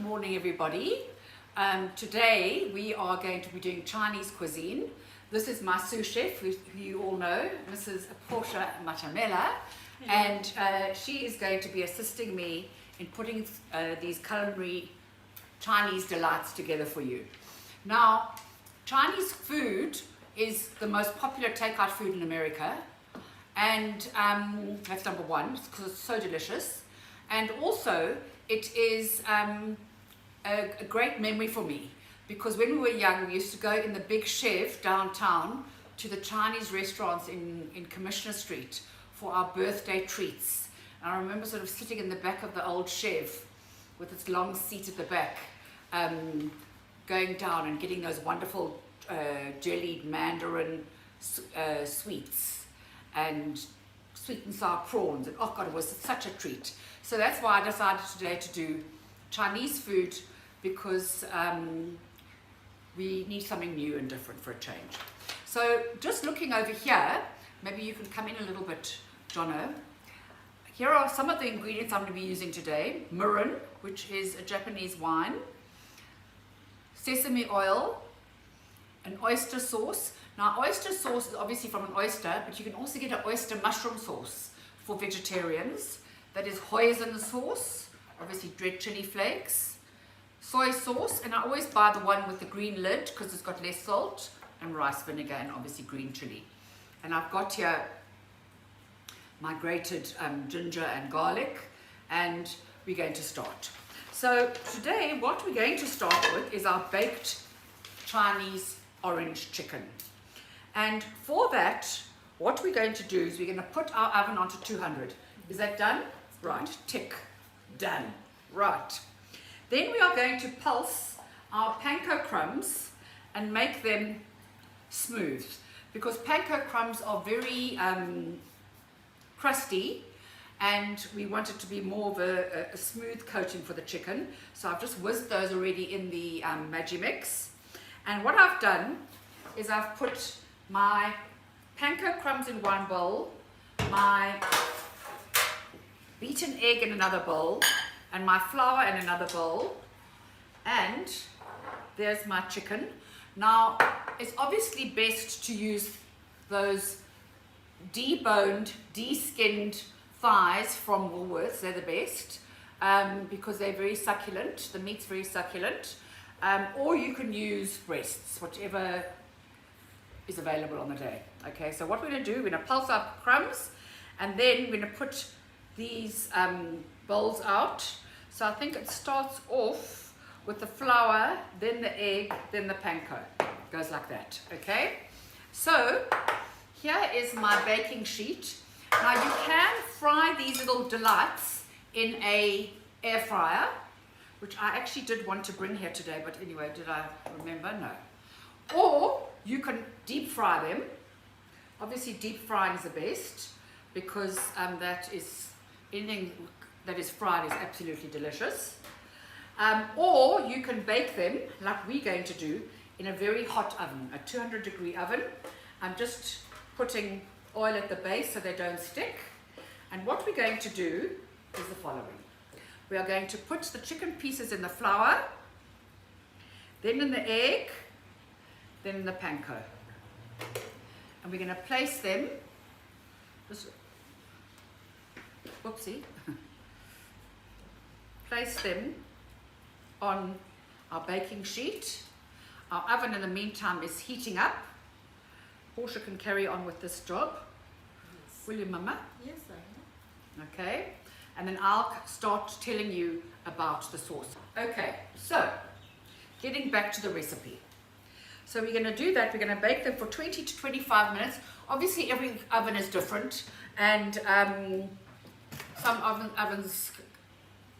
morning everybody. Today we are going to be doing Chinese cuisine. This is my sous chef, who you all know, Mrs. Portia Matamela, and she is going to be assisting me in putting these culinary Chinese delights together for you. Now, Chinese food is the most popular takeout food in America, and that's number one because it's so delicious, and also it is a great memory for me because when we were young we used to go in the big chef downtown to the Chinese restaurants in Commissioner Street for our birthday treats. And I remember sort of sitting in the back of the old chef with its long seat at the back, going down and getting those wonderful jellied mandarin sweets and sweet and sour prawns, and oh god, it was such a treat. So that's why I decided today to do Chinese food, because we need something new and different for a change. So just looking over here, maybe you can come in a little bit, Jono. Here are some of the ingredients I'm going to be using today. Mirin, which is a Japanese wine, sesame oil, an oyster sauce. Now, oyster sauce is obviously from an oyster, but you can also get an oyster mushroom sauce for vegetarians. That is hoisin sauce, obviously red chili flakes, soy sauce, and I always buy the one with the green lid because it's got less salt, and rice vinegar, and obviously green chili. And I've got here my grated ginger and garlic, and we're going to start. So today what we're going to start with is our baked Chinese orange chicken. And for that, what we're going to do is we're going to put our oven onto 200. Is that done? Right, tick, done, right. Then we are going to pulse our panko crumbs and make them smooth, because panko crumbs are very crusty, and we want it to be more of a smooth coating for the chicken. So I've just whizzed those already in the Magimix. And what I've done is I've put my panko crumbs in one bowl, my beaten egg in another bowl, and my flour in another bowl, and there's my chicken. Now, it's obviously best to use those deboned, de-skinned thighs from Woolworths. They're the best because they're very succulent. The meat's very succulent. Or you can use breasts, whichever is available on the day. Okay, so what we're going to do, we're going to pulse up crumbs, and then we're going to put these bowls out. So I think it starts off with the flour, then the egg, then the panko. It goes like that, okay? So here is my baking sheet. Now you can fry these little delights in a air fryer, which I actually did want to bring here today, but anyway, did I remember? No. Or you can deep fry them. Obviously deep frying is the best, because that is, anything that is fried is absolutely delicious. Or you can bake them like we're going to do in a very hot oven, a 200-degree oven. I'm just putting oil at the base so they don't stick. And what we're going to do is the following. We are going to put the chicken pieces in the flour, then in the egg, then in the panko. And we're going to place them, whoopsie, place them on our baking sheet. Our oven in the meantime is heating up. Portia can carry on with this job. Yes. Will you, Mama? Yes, I am. Okay, and then I'll start telling you about the sauce. Okay, so getting back to the recipe. So we're going to do that. We're going to bake them for 20 to 25 minutes. Obviously every oven is different, and some ovens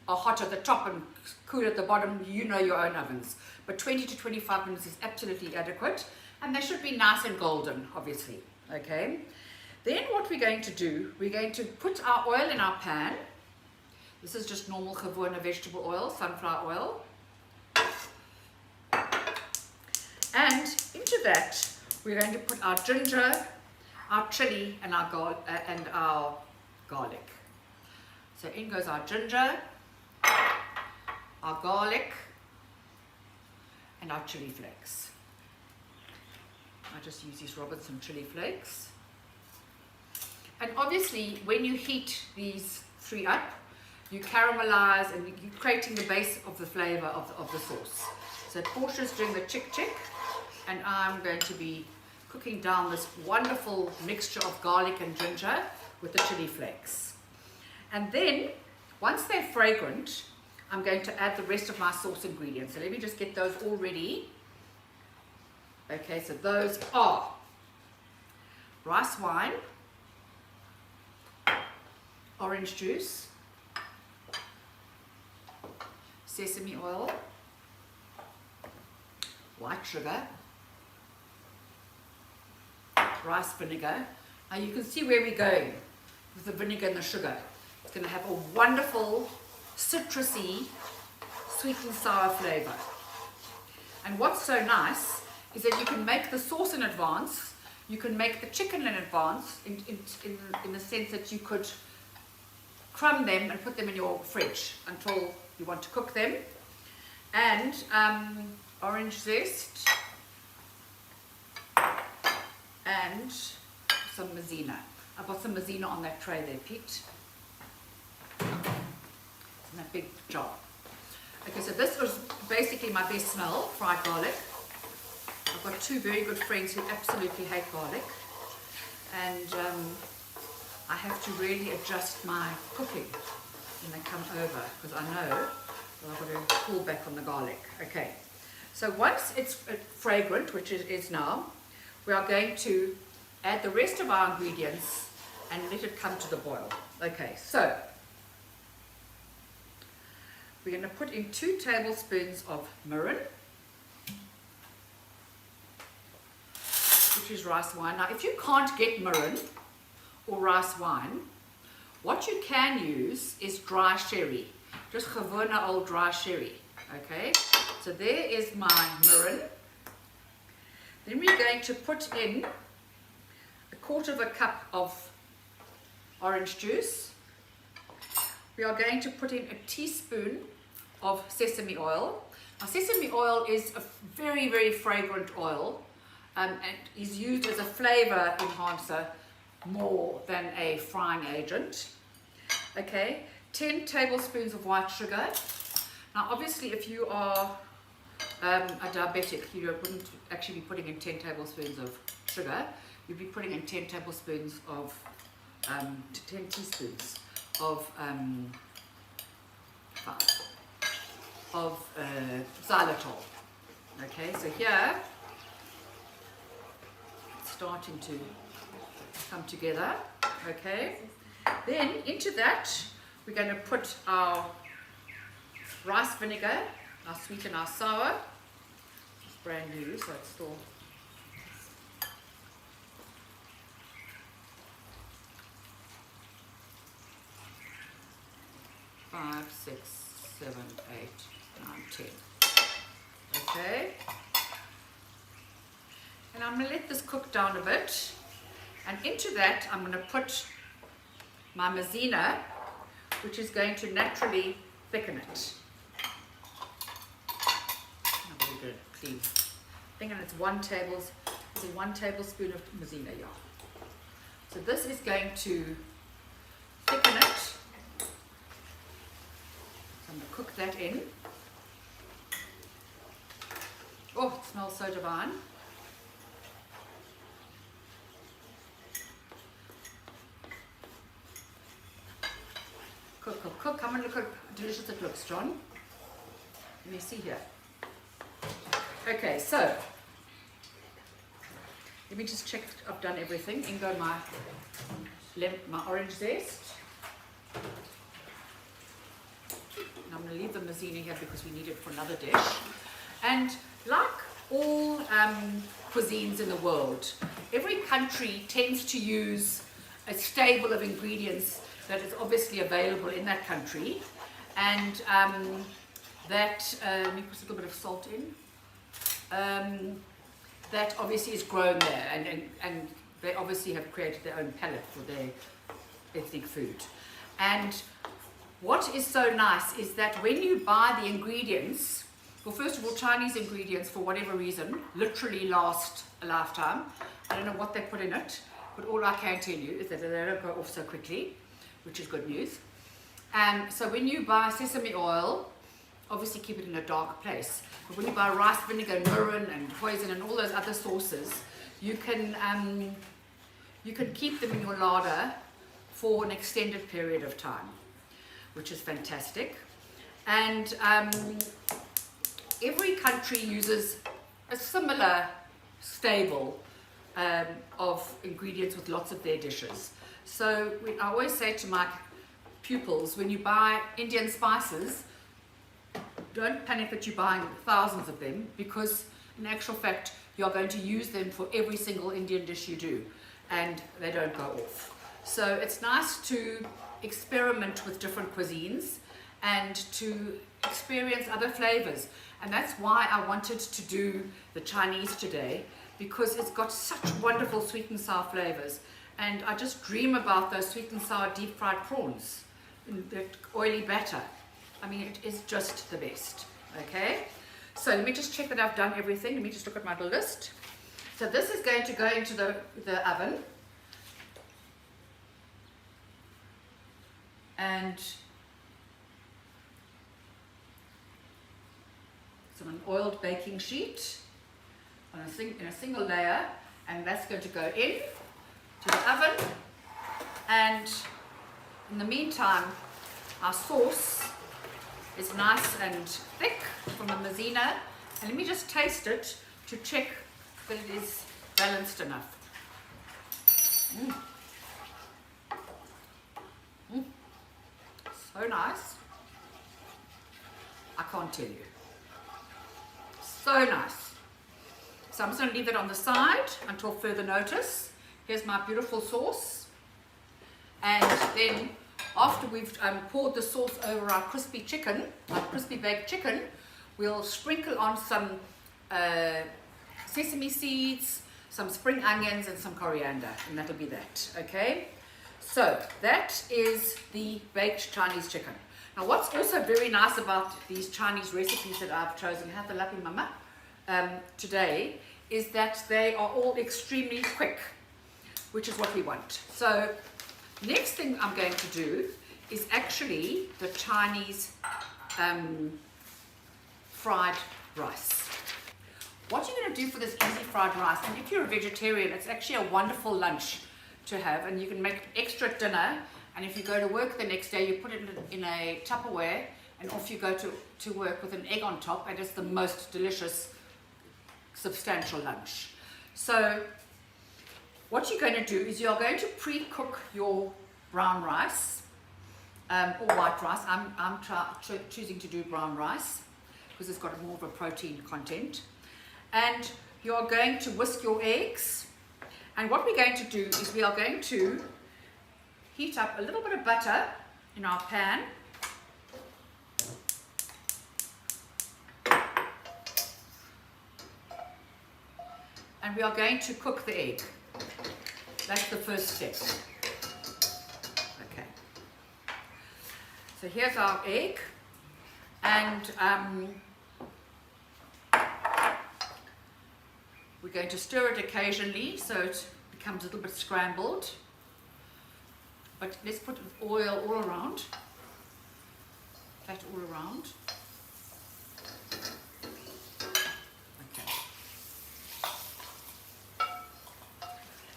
are hot at the top and cool at the bottom. You know your own ovens. But 20 to 25 minutes is absolutely adequate. And they should be nice and golden, obviously. Okay. Then what we're going to do, we're going to put our oil in our pan. This is just normal gewone vegetable oil, sunflower oil. And into that, we're going to put our ginger, our chili, and our garlic. So in goes our ginger, our garlic, and our chili flakes. I just use these Robinson chili flakes. And obviously, when you heat these three up, you caramelize and you're creating the base of the flavor of the sauce. So Portia's doing the chick, and I'm going to be cooking down this wonderful mixture of garlic and ginger with the chili flakes. And then, once they're fragrant, I'm going to add the rest of my sauce ingredients. So let me just get those all ready. Okay, so those are rice wine, orange juice, sesame oil, white sugar, rice vinegar. Now you can see where we're going with the vinegar and the sugar. It's going to have a wonderful citrusy, sweet and sour flavor. And what's so nice is that you can make the sauce in advance. You can make the chicken in advance in the sense that you could crumb them and put them in your fridge until you want to cook them. And orange zest and some maizena. I've got some maizena on that tray there, Pete. In that big jar. Okay, so this was basically my best smell, fried garlic. I've got two very good friends who absolutely hate garlic, and I have to really adjust my cooking when they come over, because I know that I've got to pull back on the garlic. Okay, so once it's fragrant, which it is now, we are going to add the rest of our ingredients and let it come to the boil. Okay, so we're going to put in 2 tablespoons of mirin, which is rice wine. Now, if you can't get mirin or rice wine, what you can use is dry sherry, just gewone old dry sherry. Okay, so there is my mirin. Then we're going to put in 1/4 cup of orange juice. We are going to put in a teaspoon of sesame oil. Now, sesame oil is a very, very fragrant oil, and is used as a flavor enhancer more than a frying agent. Okay, 10 tablespoons of white sugar. Now, obviously, if you are a diabetic, you wouldn't actually be putting in 10 tablespoons of sugar. You'd be putting in 10 tablespoons of 10 teaspoons of xylitol. Okay, so here it's starting to come together. Okay, then into that we're going to put our rice vinegar, our sweet and our sour. It's brand new, so it's still five, 6, 7, 8, 9, 10. Okay, and I'm going to let this cook down a bit, and into that I'm going to put my maizena, which is going to naturally thicken it. I'm going to do it clean. I think it's 1 tablespoon of maizena, yeah. So this is going to thicken it. I'm going to cook that in. Oh, it smells so divine. Cook, cook, cook. Come and look how delicious it looks, John. Let me see here. Okay, so let me just check I've done everything. In go my orange zest. And I'm going to leave the maizena here because we need it for another dish. And like all cuisines in the world, every country tends to use a stable of ingredients that is obviously available in that country, and that let me put a little bit of salt in. That obviously is grown there, and they obviously have created their own palate for their ethnic food. And what is so nice is that when you buy the ingredients, well, first of all, Chinese ingredients, for whatever reason, literally last a lifetime. I don't know what they put in it, but all I can tell you is that they don't go off so quickly, which is good news. So when you buy sesame oil, obviously keep it in a dark place. But when you buy rice vinegar, mirin and hoisin and all those other sauces, you can keep them in your larder for an extended period of time, which is fantastic. And every country uses a similar stable of ingredients with lots of their dishes. So I always say to my pupils, when you buy Indian spices, don't panic that you're buying thousands of them, because in actual fact you're going to use them for every single Indian dish you do, and they don't go off. So it's nice to experiment with different cuisines and to experience other flavors. And that's why I wanted to do the Chinese today, because it's got such wonderful sweet and sour flavors. And I just dream about those sweet and sour deep fried prawns in that oily batter. I mean, it is just the best. Okay, so let me just check that I've done everything. Let me just look at my list. So this is going to go into the oven, and it's on an oiled baking sheet on in a single layer, and that's going to go in to the oven. And in the meantime, our sauce is nice and thick from the Maizena, and let me just taste it to check that it is balanced enough. So nice, I can't tell you. So nice. So I'm just going to leave it on the side until further notice. Here's my beautiful sauce, and then after we've poured the sauce over our crispy chicken, our crispy baked chicken, we'll sprinkle on some sesame seeds, some spring onions and some coriander, and that'll be that. Okay, so that is the baked Chinese chicken. Now what's also very nice about these Chinese recipes that I've chosen, have the lucky mama, today, is that they are all extremely quick, which is what we want. So next thing I'm going to do is actually the Chinese fried rice. What you're going to do for this easy fried rice, and if you're a vegetarian, it's actually a wonderful lunch to have, and you can make extra dinner, and if you go to work the next day, you put it in a Tupperware, and off you go to work with an egg on top, and it's the most delicious, substantial lunch. So what you're going to do is you're going to pre-cook your brown rice or white rice. I'm choosing to do brown rice because it's got more of a protein content. And you're going to whisk your eggs. And what we're going to do is we are going to heat up a little bit of butter in our pan. And we are going to cook the egg. That's the first step. Okay. So here's our egg, and we're going to stir it occasionally so it becomes a little bit scrambled. But let's put oil all around, fat all around. Okay.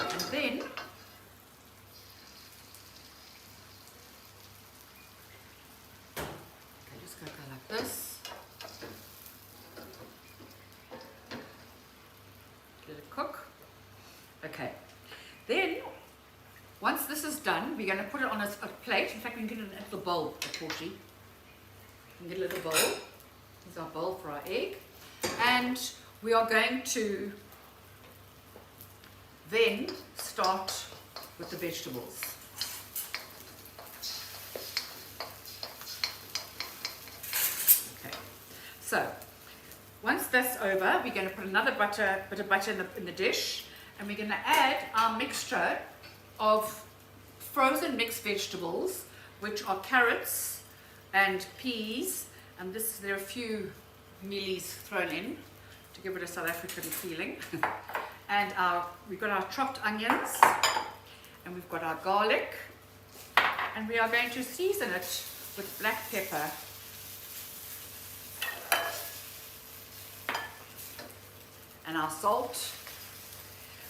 And then just go like this. Let it cook. Okay. Then once this is done, we're going to put it on a plate. In fact, we can get it in a little bowl, a portion. We can get a little bowl. Here's our bowl for our egg. And we are going to then start with the vegetables. Okay. So once that's over, we're going to put another bit of butter in the dish, and we're going to add our mixture of frozen mixed vegetables, which are carrots, and peas, and there are a few mealies thrown in to give it a South African feeling. And we've got our chopped onions, and we've got our garlic, and we are going to season it with black pepper and our salt.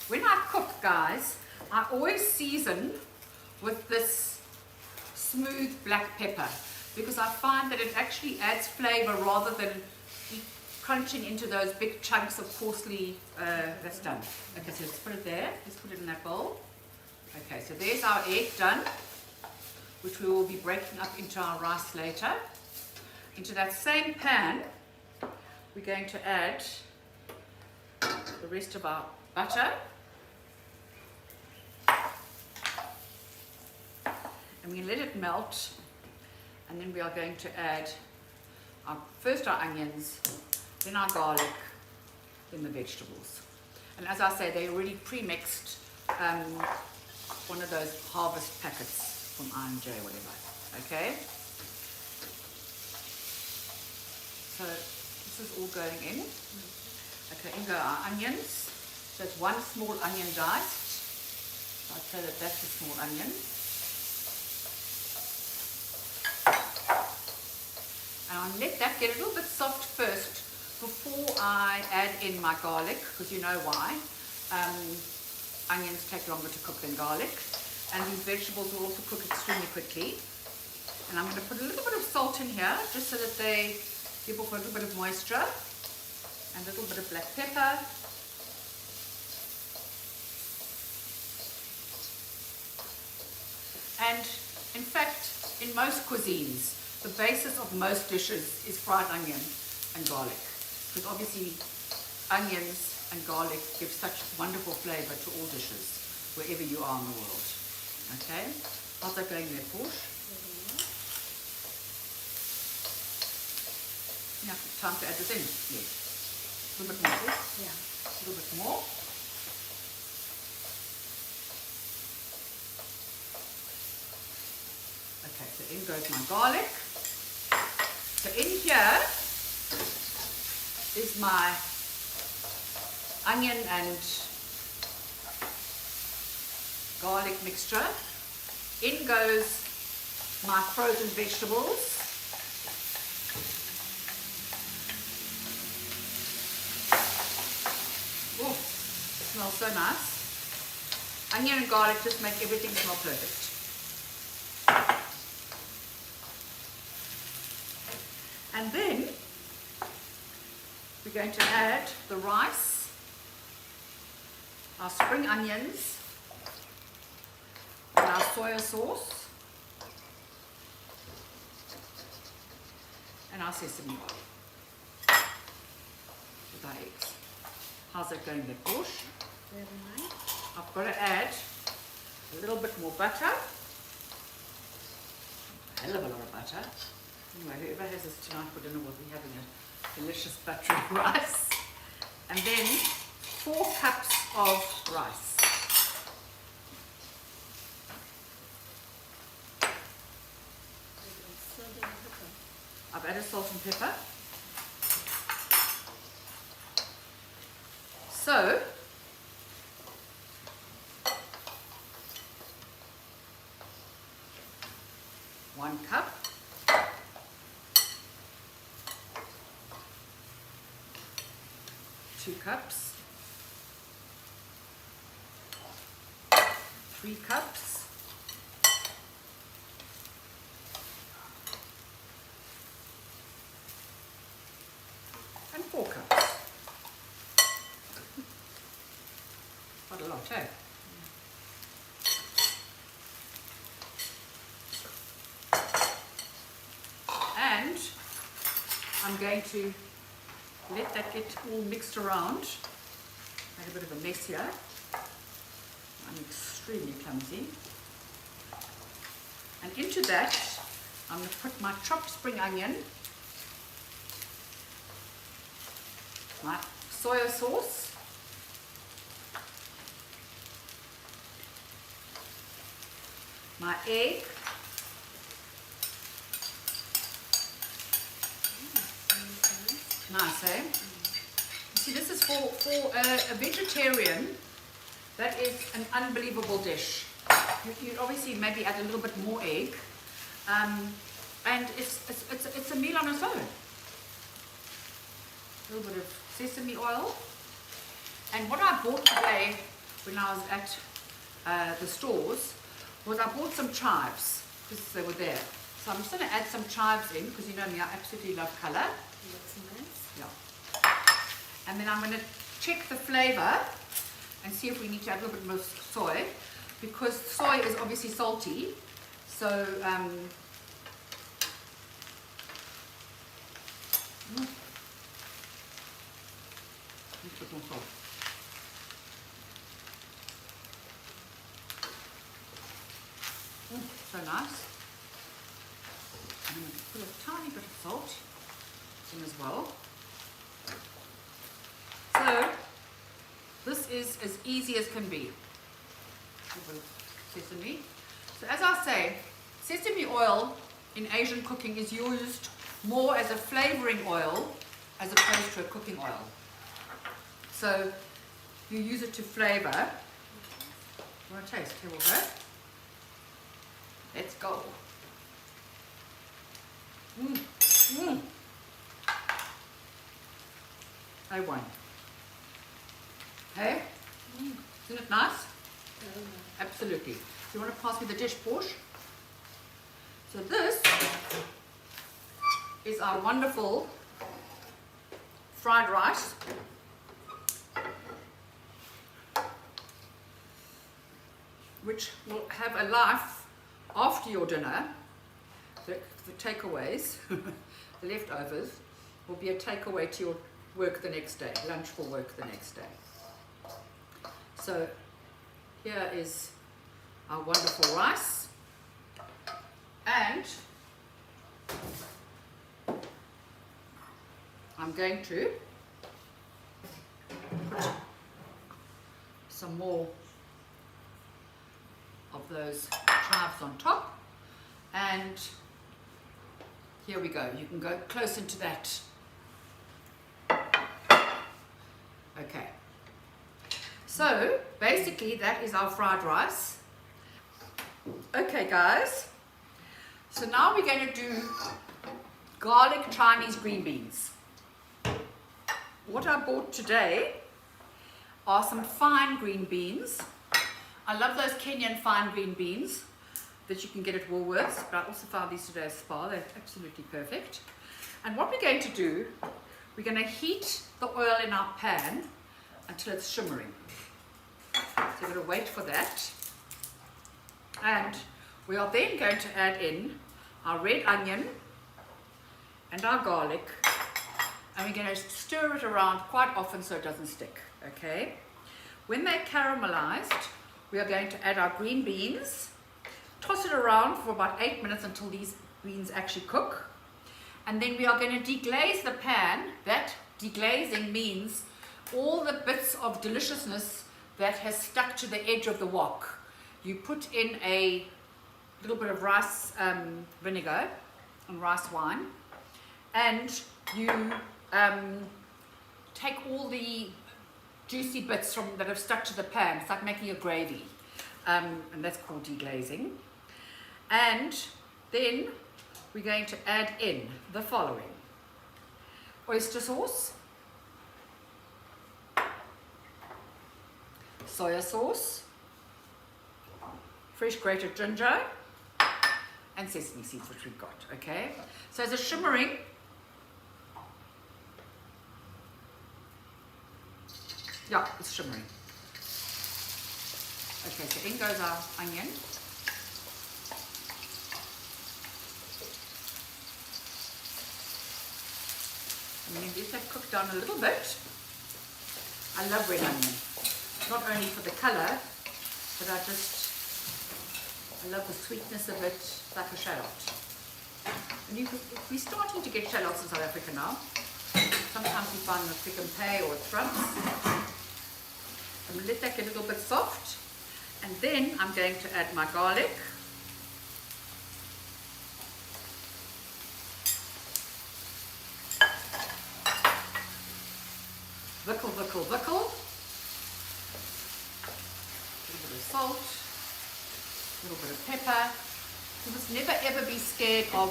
When I cook, guys, I always season with this smooth black pepper because I find that it actually adds flavor rather than crunching into those big chunks of coarsely, that's done. Okay, so let's put it there. Let's put it in that bowl. Okay, so there's our egg done, which we will be breaking up into our rice later. Into that same pan, we're going to add the rest of our butter. And we let it melt, and then we are going to add first our onions, then our garlic, then the vegetables. And as I say, they're already pre-mixed, one of those harvest packets from I&J or whatever. Okay? So this is all going in. Okay, in go our onions. So it's one small onion diced. So I'd say that that's a small onion. And I'll let that get a little bit soft first before I add in my garlic, because you know why. Onions take longer to cook than garlic, and these vegetables will also cook extremely quickly. And I'm going to put a little bit of salt in here, just so that they give off a little bit of moisture, and a little bit of black pepper. And in fact, in most cuisines, the basis of most dishes is fried onion and garlic, because obviously onions and garlic give such wonderful flavor to all dishes, wherever you are in the world. Okay, how's that going there, Porsche? Yeah, time to add this in. Yes. A little bit more. Yeah. A little bit more. Okay, so in goes my garlic. So in here is my onion and garlic mixture. In goes my frozen vegetables. Oh, smells so nice. Onion and garlic just make everything smell perfect. And then we're going to add the rice, our spring onions, and our soya sauce, and our sesame oil with our eggs. How's that going there, Porsche? Very nice. I've got to add a little bit more butter, a hell of a lot of butter. Anyway, whoever has this tonight for dinner will be having a delicious buttery rice. And then 4 cups of rice. I've added salt and pepper. So, one cup. 2 cups, 3 cups, and 4 cups. Quite a lot, eh? And I'm going to let that get all mixed around. Made a bit of a mess here. I'm extremely clumsy. And into that, I'm going to put my chopped spring onion, my soya sauce, my egg, Nice, eh? See, this is for a vegetarian. That is an unbelievable dish. You obviously maybe add a little bit more egg, and it's a meal on its own. A little bit of sesame oil. And what I bought today when I was at the stores was I bought some chives because they were there. So I'm just going to add some chives in because you know me, I absolutely love colour. Looks nice. Yeah. And then I'm going to check the flavour and see if we need to add a little bit more soy, because soy is obviously salty. So let's put more salt. So nice. I'm going to put a tiny bit of salt in as well. So this is as easy as can be. A little bit of sesame. So as I say, sesame oil in Asian cooking is used more as a flavouring oil as opposed to a cooking oil. So you use it to flavour. You want to taste? Here we'll go. Let's go. A1. Hey? Isn't it nice? Absolutely. So you want to pass me the dish, Porsche? So this is our wonderful fried rice. Which will have a life after your dinner. The takeaways, the leftovers, will be a takeaway to your work the next day, lunch for work the next day. So here is our wonderful rice, and I'm going to put some more of those chives on top, and here we go. You can go close into that. Okay, so basically that is our fried rice. Okay guys, so now we're going to do garlic Chinese green beans. What I bought today are some fine green beans. I love those Kenyan fine green beans that you can get at Woolworths, but I also found these today at Spar. They're absolutely perfect. And what we're going to do, we're going to heat the oil in our pan until it's shimmering. So we're going to wait for that. And we are then going to add in our red onion and our garlic, and we're going to stir it around quite often so it doesn't stick. Okay? When they're caramelized, we are going to add our green beans, toss it around for about 8 minutes until these beans actually cook, and then we are going to deglaze the pan. That deglazing means all the bits of deliciousness that has stuck to the edge of the wok. You put in a little bit of rice vinegar and rice wine, and you take all the juicy bits that have stuck to the pan. It's like making a gravy, and that's called deglazing. And then we're going to add in the following: oyster sauce, soya sauce, fresh grated ginger, and sesame seeds, which we've got. Okay, so as a shimmering, yeah, it's shimmering. Okay, so in goes our onion. And then let that cook down a little bit. I love red onion, not only for the colour, but I love the sweetness of it, like a shallot. And we're starting to get shallots in South Africa now. Sometimes we find them at Pick and Pay or at Thrums. I'm going to let that get a little bit soft, and then I'm going to add my garlic. Vickle, vickle, vickle. A little bit of salt, a little bit of pepper. You must never ever be scared of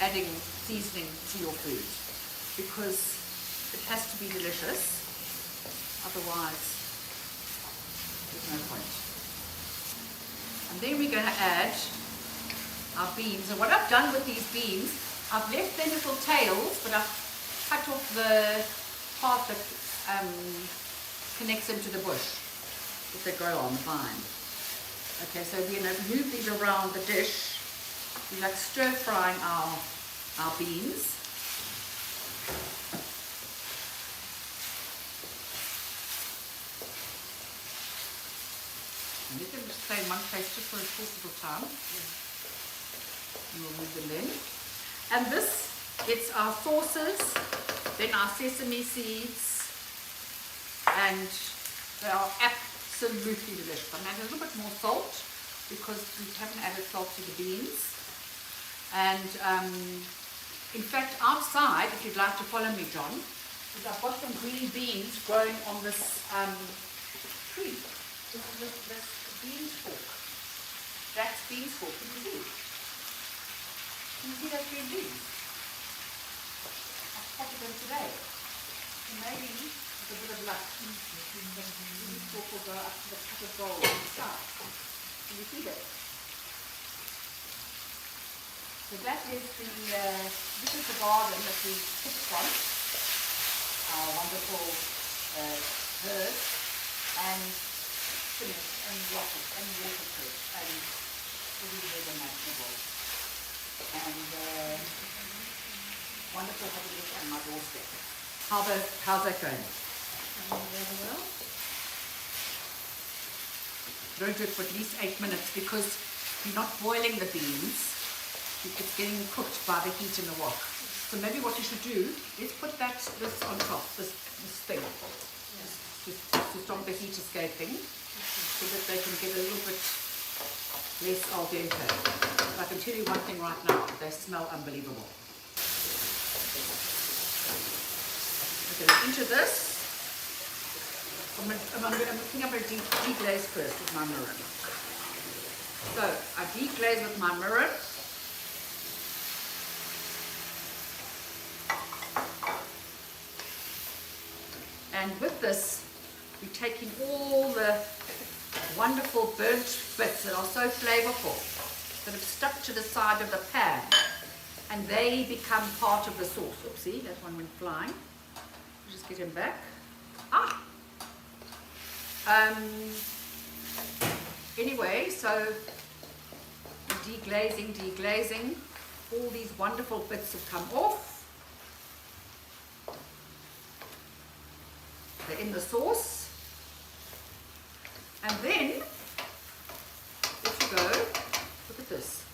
adding seasoning to your food because it has to be delicious. Otherwise, there's no point. And then we're going to add our beans. And what I've done with these beans, I've left their little tails, but I've cut off the part that connects them to the bush that they grow on the vine. Okay, so we're going to move these around the dish. We like stir frying our beans. And let them stay in one place just for a short little time. We'll move them in. And this, it's our sauces, then our sesame seeds, and they are absolutely delicious. I'm adding a little bit more salt because we haven't added salt to the beans. And in fact, outside, if you'd like to follow me, John, is I've got some green beans growing on this tree. This bean stalk. That's bean stalk. Can you see? Can you see those green beans? I've potted them today. So maybe with a bit of luck, these stalk will go up to the pot of gold on the side. Can you see that? So that is this is the garden that we picked from, our wonderful herbs and spinach and rocket and watercress and every herb imaginable. And wonderful having this on my doorstep. How's that going? Really well. Don't do it for at least 8 minutes because you're not boiling the beans. It's getting cooked by the heat in the wok. So maybe what you should do is put this on top, this thing, to stop the heat escaping, so that they can get a little bit less al dente. But I can tell you one thing right now, they smell unbelievable. Okay, into this, I'm going to deglaze first with my mirin. So I deglaze with my mirin. And with this, we're taking all the wonderful burnt bits that are so flavorful that have stuck to the side of the pan, and they become part of the sauce. Oopsie, that one went flying. Just get him back. Anyway, so deglazing, all these wonderful bits have come off. They're in the sauce. And then, if you go, look at this,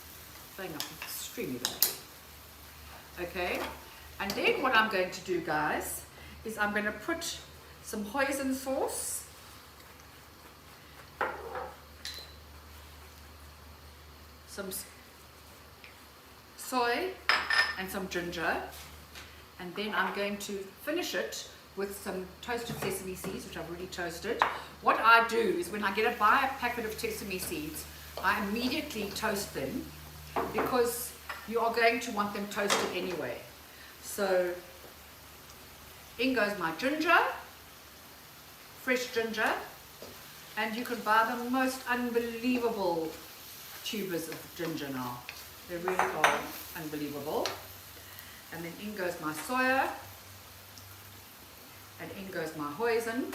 going up extremely badly. Okay, and then what I'm going to do, guys, is I'm going to put some hoisin sauce, some soy, and some ginger, and then I'm going to finish it with some toasted sesame seeds, which I've already toasted. What I do is when I buy a packet of sesame seeds, I immediately toast them because you are going to want them toasted anyway. So in goes my ginger, fresh ginger, and you can buy the most unbelievable tubers of ginger now. They really are unbelievable. And then in goes my soya. And in goes my hoisin.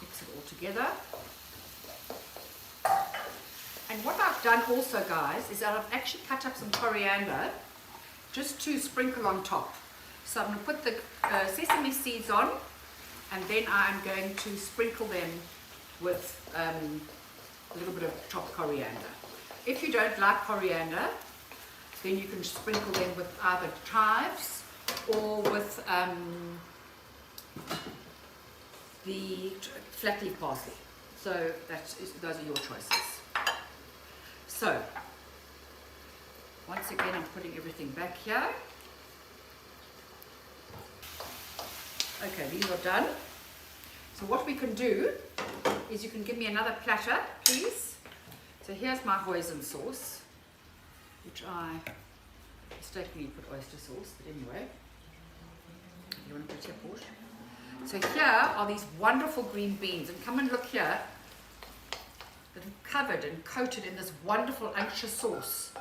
Mix it all together. And what I've done also, guys, is that I've actually cut up some coriander just to sprinkle on top. So I'm going to put the sesame seeds on, and then I'm going to sprinkle them with a little bit of chopped coriander. If you don't like coriander, then you can sprinkle them with either chives or with the flat leaf parsley. So those are your choices. So, once again, I'm putting everything back here. Okay, these are done. So what we can do is you can give me another platter, please. So here's my hoisin sauce, which I mistakenly put oyster sauce, but anyway. You want to put your portion? So here are these wonderful green beans, and come and look here. That are covered and coated in this wonderful unctuous sauce.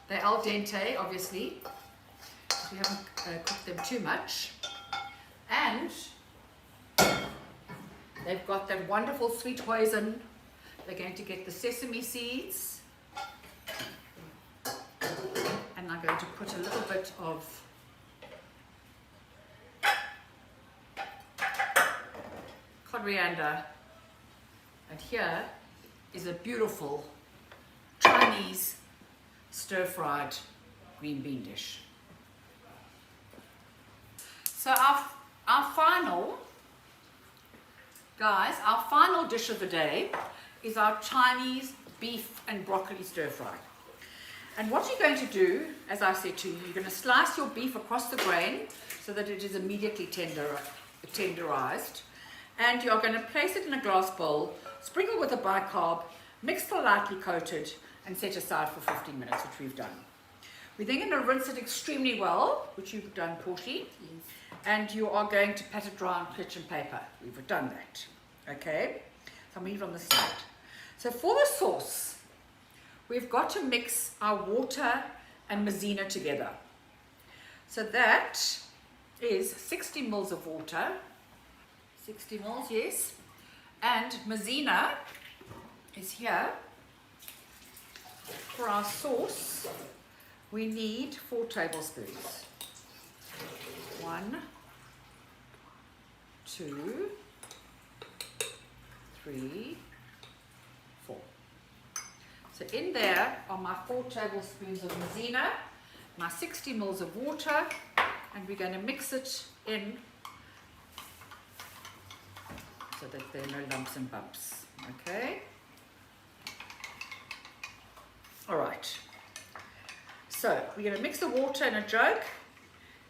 They're al dente, obviously. We haven't cooked them too much. And they've got that wonderful sweet hoisin. They're going to get the sesame seeds. And I'm going to put a little bit of coriander. And here is a beautiful Chinese stir-fried green bean dish. So our final dish of the day is our Chinese beef and broccoli stir-fry. And what you're going to do, as I said to you, you're going to slice your beef across the grain so that it is immediately tenderized. And you're going to place it in a glass bowl, sprinkle with a bicarb, mix till lightly coated, and set aside for 15 minutes, which we've done. We're then going to rinse it extremely well, which you've done, Portia. Yes. And you are going to pat it dry on kitchen paper. We've done that. Okay? So I'm leave it on the side. So for the sauce, we've got to mix our water and maizena together. So that is 60 mils of water. 60 mils, yes. And maizena is here. For our sauce, we need 4 tablespoons. 1, 2, 3, 4. So in there are my 4 tablespoons of maizena, my 60 mils of water, and we're going to mix it in so that there are no lumps and bumps. Okay? All right. So we're going to mix the water in a jug,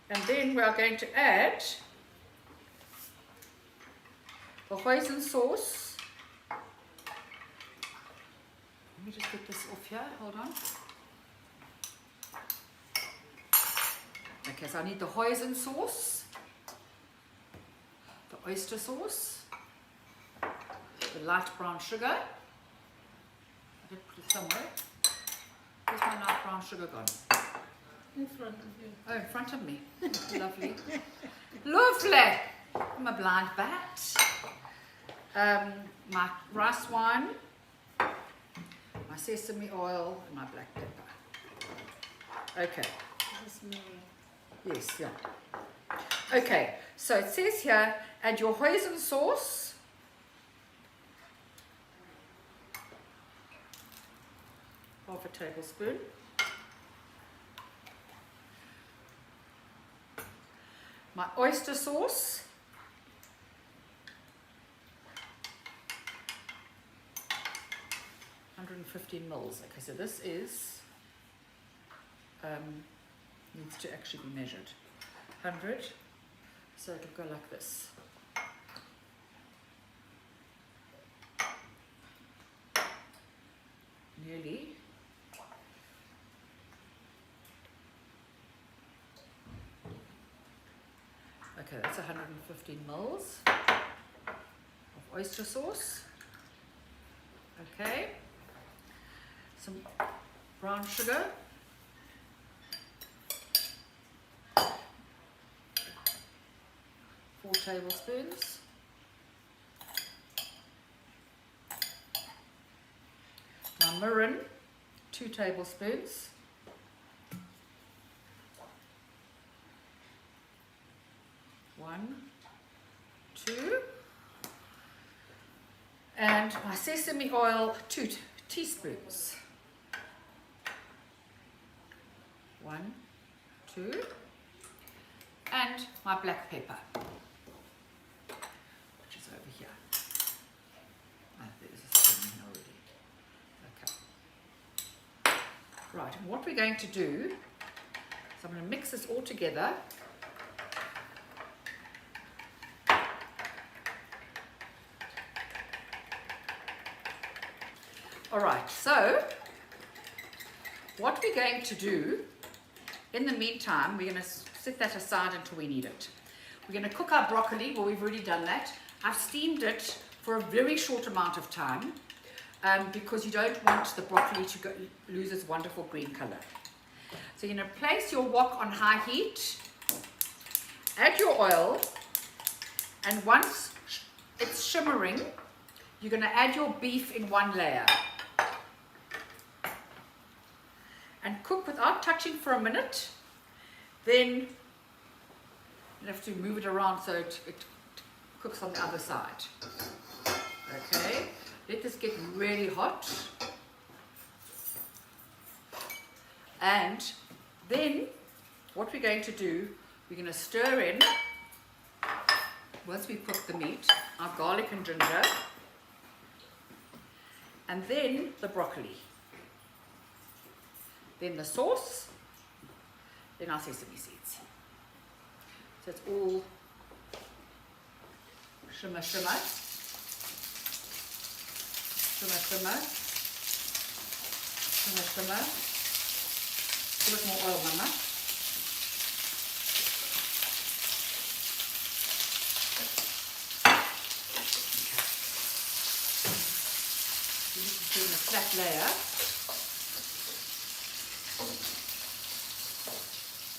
and then we are going to add the hoisin sauce. Let me just get this off here. Hold on. Okay, so I need the hoisin sauce, the oyster sauce, the light brown sugar. I did put it somewhere. Where's my light brown sugar gone? In front of you. Oh, in front of me. Lovely. Lovely. I'm a blind bat. My rice wine, my sesame oil, and my black pepper. Okay. Yes, yeah. Okay, so it says here, add your hoisin sauce. Half a tablespoon. My oyster sauce. $115 mils. Okay, so this is needs to actually be measured. 100. So it'll go like this. Nearly. Okay, that's 115 mils of oyster sauce. Okay, some brown sugar. Four tablespoons. My mirin, 2 tablespoons. One, 2. And my sesame oil, 2 teaspoons. 1, 2. And my black pepper, which is over here. what we're going to do is I'm going to mix this all together. All right, so what we're going to do in the meantime, we're going to set that aside until we need it. We're going to cook our broccoli. Well, we've already done that. I've steamed it for a very short amount of time because you don't want the broccoli to lose its wonderful green color. So you're going to place your wok on high heat, add your oil, and once it's shimmering, you're going to add your beef in one layer. And cook without touching for a minute. Then you have to move it around so it cooks on the other side. Okay, let this get really hot. And then what we're going to do, we're going to stir in, once we cook the meat, our garlic and ginger, and then the broccoli. Then the sauce, then our sesame seeds. So it's all shimmer, shimmer, shimmer, shimmer, shimmer, shimmer. A bit more oil, Mama. So this is doing a flat layer.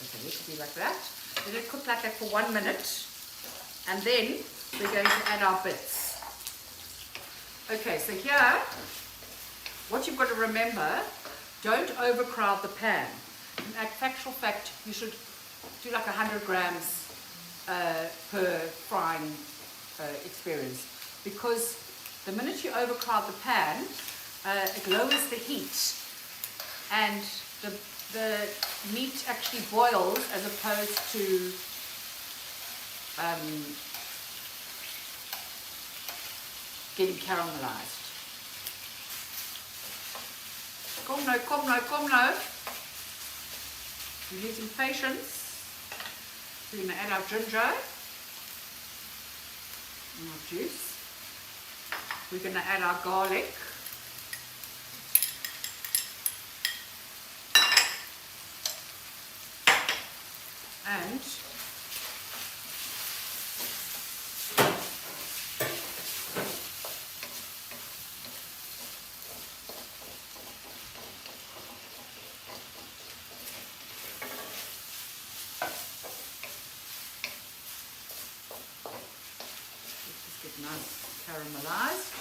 Okay, it could be like that. Let it cook like that for 1 minute, and then we're going to add our bits. Okay, so here, what you've got to remember, don't overcrowd the pan. In actual fact, you should do like 100 grams per frying experience, because the minute you overcrowd the pan, it lowers the heat, and the meat actually boils as opposed to getting caramelized. Come now, come now, come now. We're losing patience. We're going to add our ginger and our juice. We're going to add our garlic. And just get nice caramelized.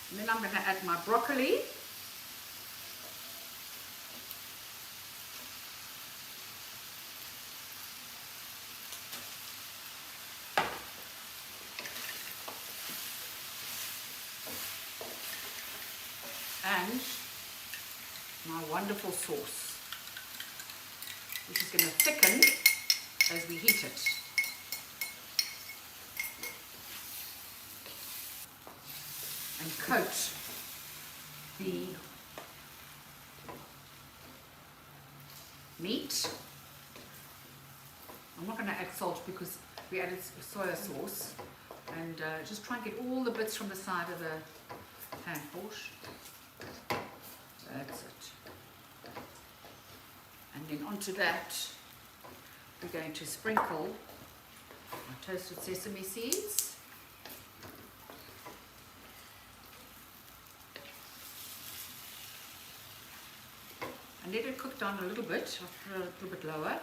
And then I'm going to add my broccoli. And my wonderful sauce, which is going to thicken as we heat it. And coat the meat. I'm not going to add salt because we added soya sauce, and just try and get all the bits from the side of the pan portion. That's it. And then onto that, we're going to sprinkle our toasted sesame seeds. And let it cook down a little bit, a little bit lower,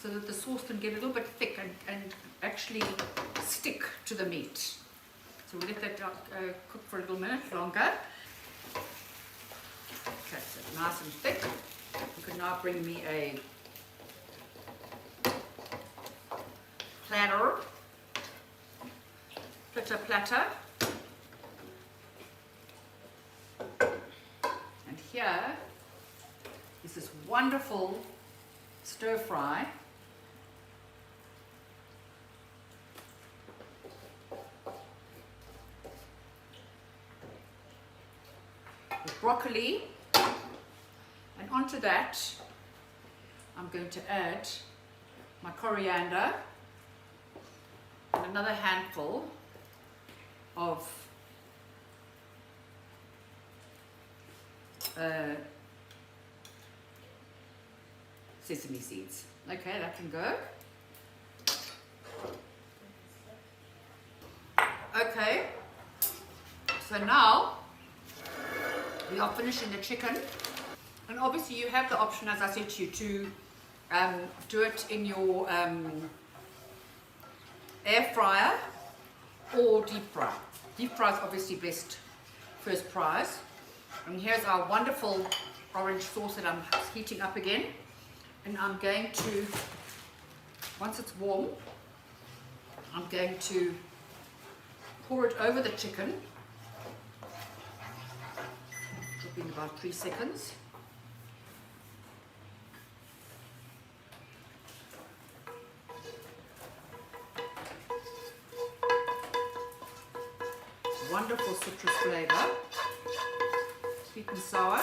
so that the sauce can get a little bit thick and actually stick to the meat. So we'll let that cook for a little minute longer. Okay, so nice and thick. You can now bring me a platter, platter. And here is this wonderful stir fry. With broccoli onto that, I'm going to add my coriander and another handful of sesame seeds. Okay, that can go. Okay, so now we are finishing the chicken, and obviously you have the option, as I said to you, to do it in your air fryer or deep fry. Deep fry is obviously best, first prize. And here's our wonderful orange sauce that I'm heating up again, and I'm going to, once it's warm, I'm going to pour it over the chicken. It'll be in about 3 seconds. Wonderful citrus flavor, sweet and sour.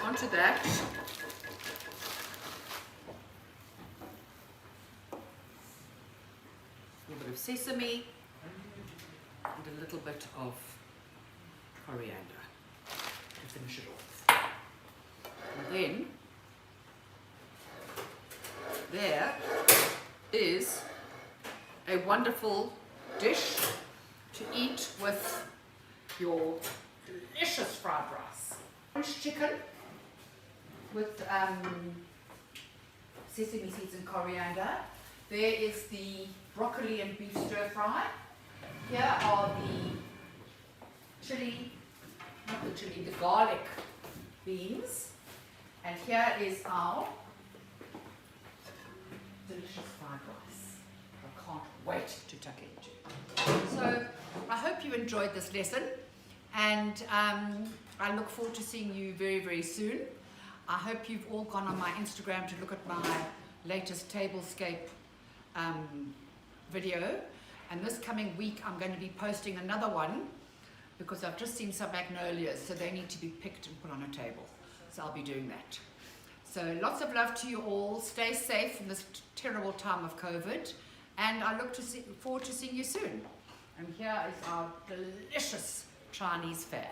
Onto that, a little bit of sesame and a little bit of coriander to finish it off. And then there is a wonderful dish to eat with your delicious fried rice. Orange chicken with sesame seeds and coriander. There is the broccoli and beef stir fry. Here are the chili, not the chili, the garlic beans. And here is our delicious fried rice. I can't wait to tuck into. So I hope you enjoyed this lesson, and I look forward to seeing you very, very soon. I hope you've all gone on my Instagram to look at my latest tablescape video, and this coming week I'm going to be posting another one because I've just seen some magnolias, so they need to be picked and put on a table. So I'll be doing that. So lots of love to you all. Stay safe in this terrible time of COVID, and I look forward to seeing you soon. And here is our delicious Chinese fare.